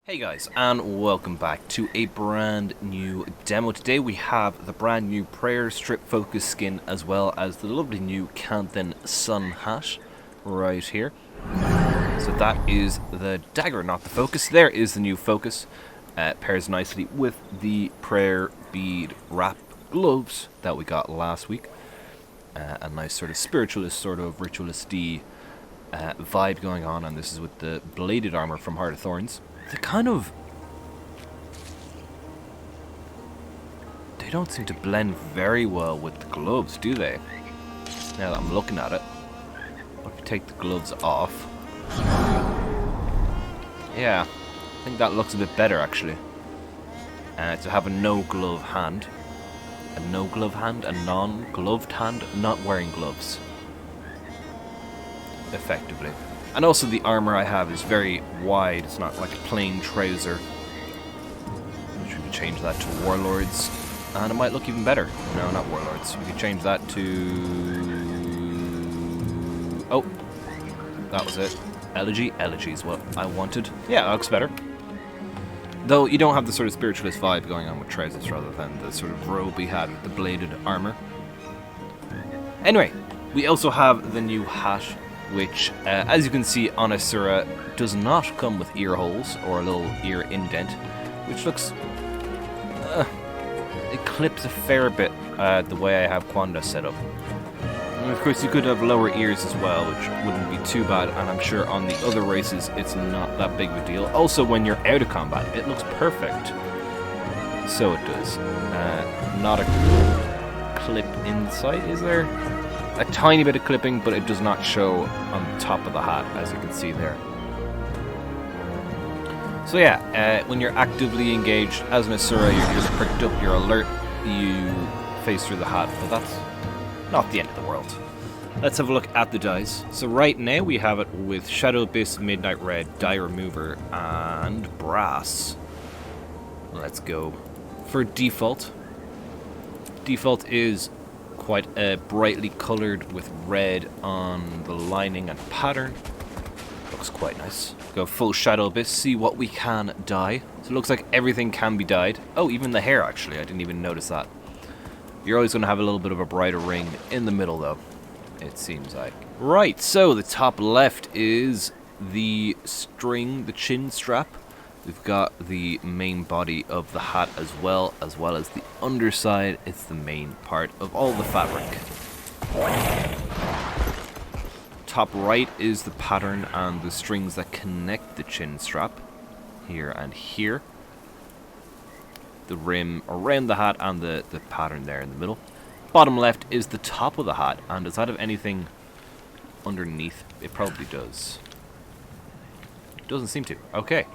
Hey guys, and welcome back to a brand new demo. Today we have the brand new Prayer Strip Focus skin, as well as the lovely new Canthan Sun Hat right here. So that is the dagger, not the focus. There is the new focus. Pairs nicely with the prayer bead wrap gloves that we got last week. A nice sort of spiritualist, sort of ritualisty vibe going on, and this is with the bladed armor from Heart of Thorns. They don't seem to blend very well with the gloves, do they? Now that I'm looking at it. What if you take the gloves off? Yeah, I think that looks a bit better actually. To have a no-glove hand. A no-glove hand, a non-gloved hand, not wearing gloves. Effectively. And also the armor I have is very wide, it's not like a plain trouser. Should we change that to Warlords? And it might look even better. No, not Warlords. We could change that to... Oh, that was it. Elegy? Elegy is what I wanted. Yeah, that looks better. Though you don't have the sort of spiritualist vibe going on with trousers rather than the sort of robe we had with the bladed armor. Anyway, we also have the new hat, which, as you can see on Asura, does not come with ear holes or a little ear indent, which looks... it clips a fair bit the way I have Quanda set up. And of course you could have lower ears as well, which wouldn't be too bad, and I'm sure on the other races it's not that big of a deal. Also, when you're out of combat, it looks perfect. So it does. Not a clip inside, is there? A tiny bit of clipping, but it does not show on the top of the hat, as you can see there. So yeah, when you're actively engaged as an Asura, you're just pricked up, you're alert, you face through the hat, but that's not the end of the world. Let's have a look at the dyes. So right now we have it with Shadow Abyss, Midnight Red, Dye Remover, and Brass. Let's go for default. Default is quite brightly coloured with red on the lining and pattern. Looks quite nice. Go full Shadow Abyss, see what we can dye. So it looks like everything can be dyed. Oh, even the hair actually, I didn't even notice that. You're always going to have a little bit of a brighter ring in the middle though, it seems like. Right, so the top left is the string, the chin strap. We've got the main body of the hat as well as the underside. It's the main part of all the fabric. Top right is the pattern and the strings that connect the chin strap. Here and here. The rim around the hat and the pattern there in the middle. Bottom left is the top of the hat, and does that have anything underneath? It probably does. Doesn't seem to. Okay.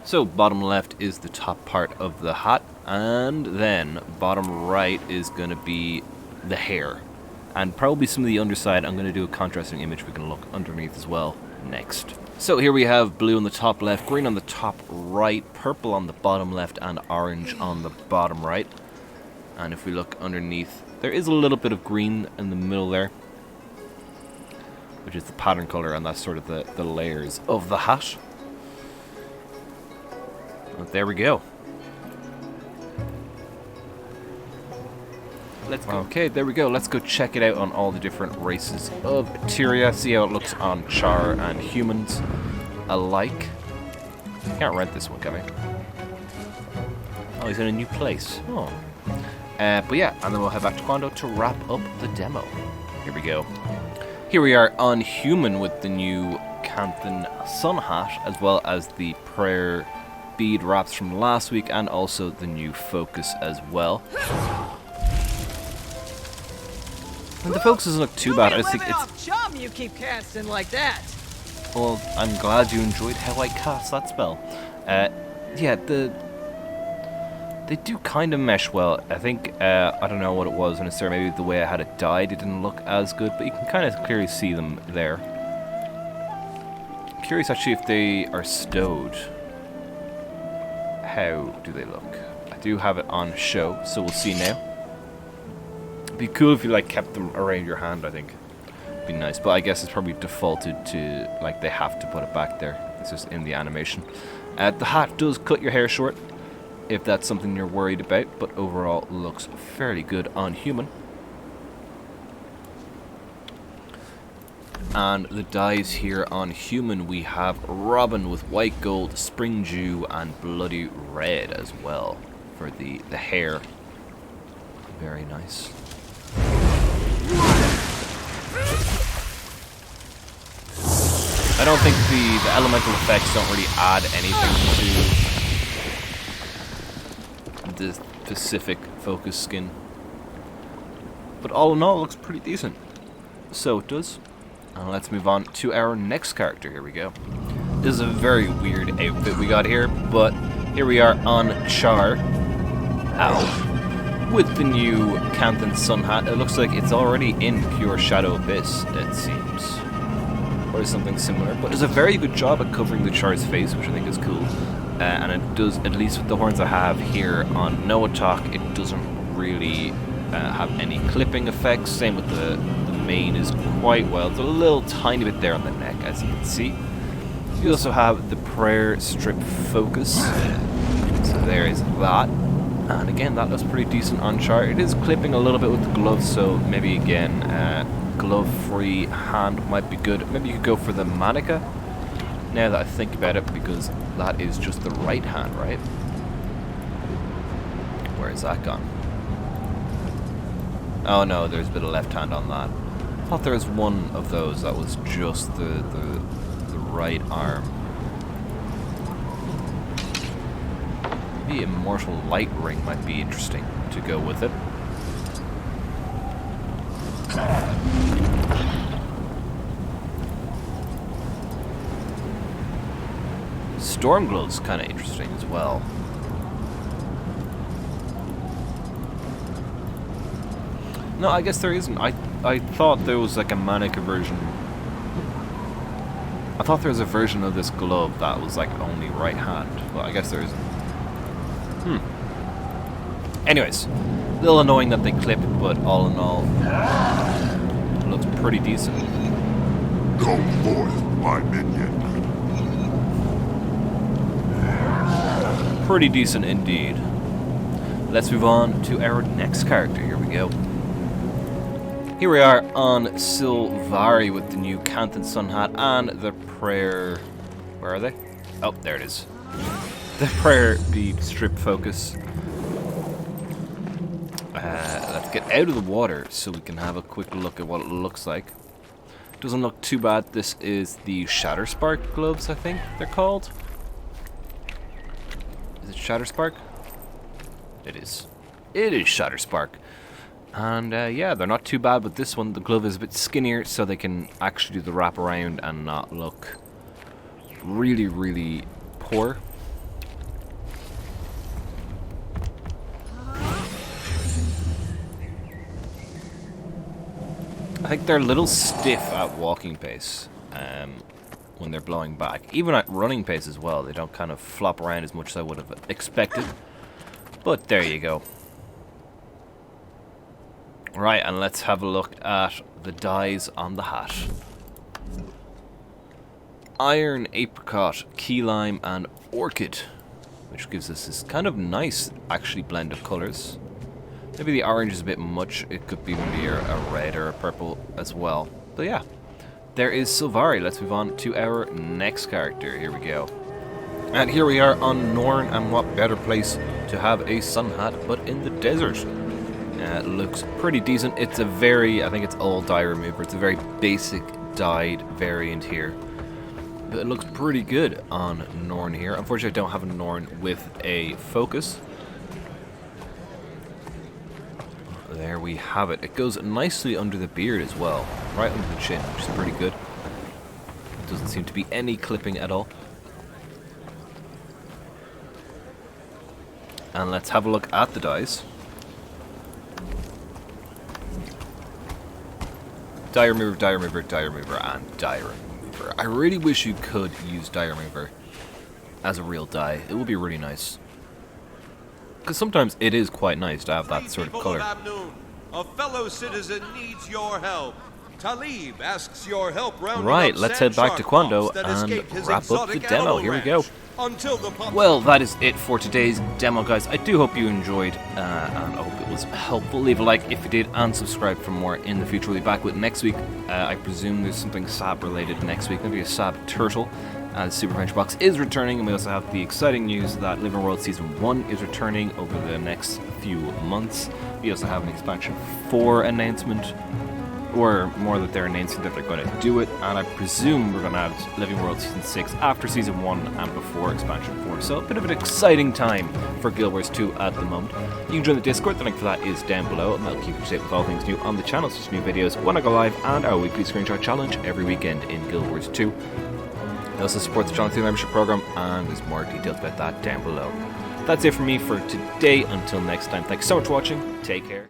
So bottom left is the top part of the hat, and then bottom right is going to be the hair. And probably some of the underside. I'm going to do a contrasting image we can look underneath as well next. So here we have blue on the top left, green on the top right, purple on the bottom left, and orange on the bottom right. And if we look underneath, there is a little bit of green in the middle there, which is the pattern color, and that's sort of the layers of the hat. But there we go. Let's go. Okay, there we go. Let's go check it out on all the different races of Tyria. See how it looks on Charr and humans alike. Can't rent this one, can we? Oh, he's in a new place. Oh. But yeah, and then we'll head back to Quando to wrap up the demo. Here we go. Here we are on human with the new Canthan Sun Hat, as well as the prayer bead wraps from last week, and also the new focus as well. And the focus doesn't look too bad. I just think it's chum you keep casting like that. Well, I'm glad you enjoyed how I cast that spell. Yeah, they do kind of mesh well. I think I don't know what it was necessarily. Maybe the way I had it dyed, it didn't look as good, but you can kind of clearly see them there. Curious actually if they are stowed. How do they look? I do have it on show, so we'll see now. It'd be cool if you like kept them around your hand, I think. It'd be nice, but I guess it's probably defaulted to like they have to put it back there. It's just in the animation. The hat does cut your hair short, if that's something you're worried about, but overall looks fairly good on human. And the dyes here on human, we have Robin with white gold, spring dew, and bloody red as well for the hair. Very nice. I don't think the elemental effects don't really add anything to the specific focus skin. But all in all, it looks pretty decent. So it does. And let's move on to our next character. Here we go. This is a very weird outfit we got here, but here we are on Charr. Ow. With the new Canthan Sun Hat. It looks like it's already in pure Shadow Abyss, it seems. Or something similar. But does a very good job at covering the Charr's face, which I think is cool. And it does, at least with the horns I have here on Noatok, it doesn't really have any clipping effects. Same with the mane is quite well. It's a little tiny bit there on the neck, as you can see. You also have the prayer strip focus. So there is that. And again, that looks pretty decent on Charr. It is clipping a little bit with the gloves, so maybe again, glove-free hand might be good. Maybe you could go for the Manica, now that I think about it, because that is just the right hand, right? Where is that gone? Oh no, there's a bit of left hand on that. I thought there was one of those that was just the right arm. Maybe Immortal Light Ring might be interesting to go with it. Storm Glove's kind of interesting as well. No, I guess there isn't. I thought there was like a Manica version. I thought there was a version of this glove that was like only right hand, but I guess there isn't. Anyways, a little annoying that they clip, but all in all, it looks pretty decent. Go forth, my minion. Pretty decent indeed. Let's move on to our next character. Here we go. Here we are on Sylvari with the new Canthan Sun Hat and the prayer. Where are they? Oh, there it is. The prayer bead strip focus. Let's get out of the water so we can have a quick look at what it looks like. Doesn't look too bad. This is the Shatter Spark gloves, I think they're called. Is it Shatter Spark? It is. It is Shatter Spark. And yeah, they're not too bad, but this one, the glove is a bit skinnier, so they can actually do the wrap around and not look really, really poor. I think they're a little stiff at walking pace when they're blowing back. Even at running pace as well, they don't kind of flop around as much as I would have expected. But there you go. Right, and let's have a look at the dyes on the hat. Iron, Apricot, Key Lime, and Orchid, which gives us this kind of nice, actually, blend of colours. Maybe the orange is a bit much. It could be maybe a red or a purple as well. But yeah, there is Sylvari. Let's move on to our next character. Here we go. And here we are on Norn, and what better place to have a sun hat but in the desert. It looks pretty decent. It's a very, I think it's all dye remover. It's a very basic dyed variant here. But it looks pretty good on Norn here. Unfortunately, I don't have a Norn with a focus. There we have it. It goes nicely under the beard as well. Right under the chin, which is pretty good. Doesn't seem to be any clipping at all. And let's have a look at the dyes. Dye remover, dye remover, dye remover, and dye remover. I really wish you could use dye remover as a real dye. It would be really nice. Because sometimes it is quite nice to have that sort of color. A fellow citizen needs your help. Talib asks your help rounding Right, up let's head back to sand Quando shark pups that and escaped his wrap up the exotic demo. animal Here we ranch. go. Until the pups Well, that is it for today's demo, guys. I do hope you enjoyed, and I hope it was helpful. Leave a like if you did, and subscribe for more in the future. We'll be back with next week. I presume there's something Sab related next week, maybe a Sab turtle. The Super French box is returning, and we also have the exciting news that Living World Season 1 is returning over the next few months. We also have an Expansion 4 announcement, or more that they're announcing that they're going to do it, and I presume we're going to have Living World Season 6 after Season 1 and before Expansion 4. So a bit of an exciting time for Guild Wars 2 at the moment. You can join the Discord, the link for that is down below, and that'll keep you up to date with all things new on the channel, such as new videos when I go live, and our weekly screenshot challenge every weekend in Guild Wars 2. I also support the channel through the membership program, and there's more details about that down below. That's it from me for today. Until next time, thanks so much for watching. Take care.